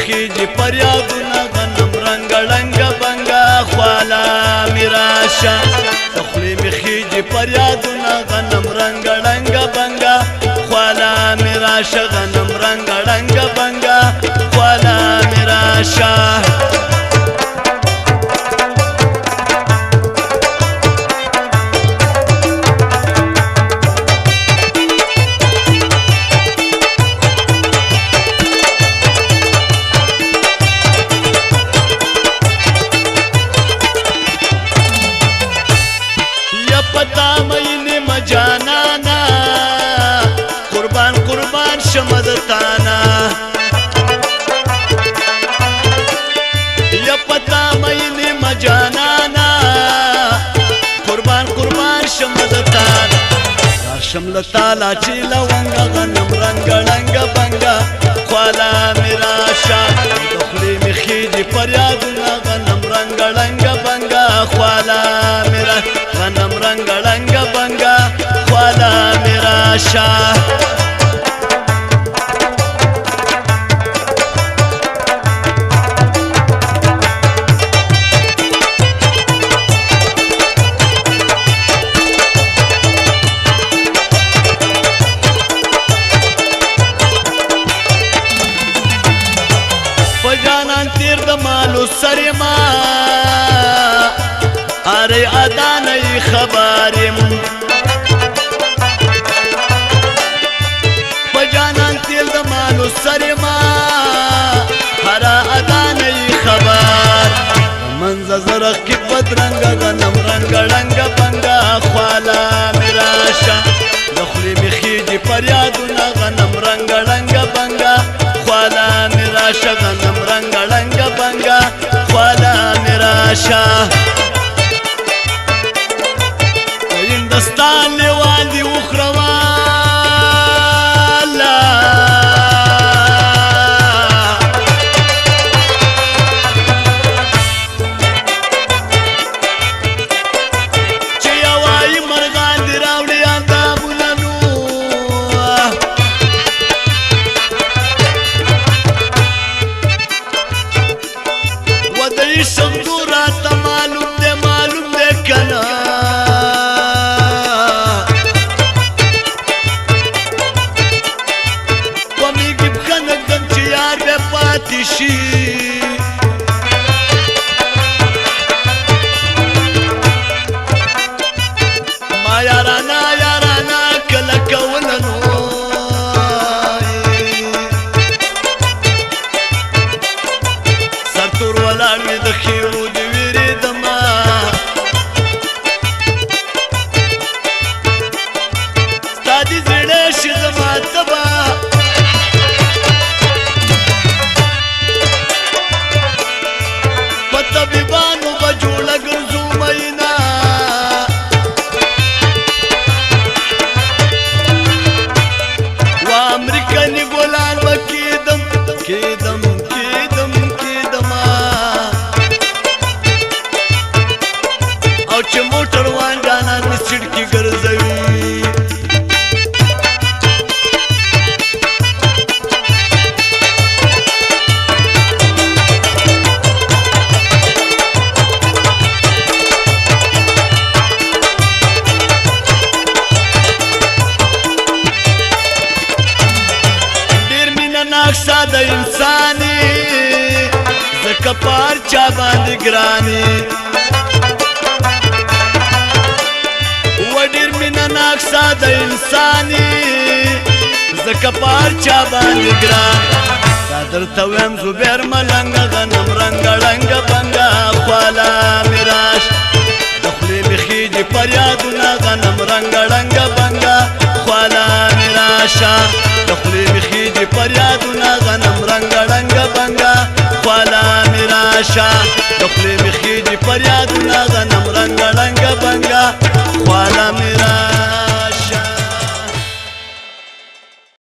مخیجی پریادونا غنم رنگ رنگ بنگا خوالا میراشا دخلی مخیجی پریادونا غنم رنگ رنگ بنگا خوالا میراشا غنم رنگ رنگ بنگا خوالا میراشا پتا مینه مجانانا قربان قربان شمدتانا یا پتا مینه مجانانا قربان قربان شمدتانا شمل تالا چیلا ونگا غنم رنگ رنگ بنگا خوالا میراشا دخلی مخیجی پریادونا غنم رنگ رنگ بنگا خوالا میراشا غنم رنگ رنگ بنگا خوالا میراشا پجانان تیر دمالو سری ما اره ادانه خبرم پجانان تیر دمالو سری ما اره ادانه خبر منز زرق کی بدرنگ غنم رنگ رنگ بنگا خوالا میراشا دخلی مخیجی پریادونا غنم رنگ رنگ بنگا خوالا میراشا غنم رنگ رنگ بنگا خوالا میراشا هندستان لیوالدی اخروالا چه یوائی مرغان دی راوڑی آدابوننو و دی شغدورات معلوم دے کنا پاتشی ما یارانا یارانا کلا کولنو سرتور ولار می د خیرو دی ویری دما ستادی زړه شي زما تبا طبيبانو بجوړه ګرځو مینا و امریکنی ګلان وکیدم کیدم کیدم کیدما او چې موټر وان جانان می سړکی ګرځوي نقشہ دا انسانی زکا پارچا باندی گرانی وڈیر مینا نقشہ دا انسانی زکا پارچا باندی گرانی دادر تویم زبیر ملنگ غنم رنگ رنگ بنگا خوالا میراش دخلی مخیجی پریادونا غنم رنگ رنگ بنگا خوالا میراشا دخلی مخیجی پریادونا غنم رنگ رنگ بنگا خوالا میراشا دخلی مخیجی پریادونا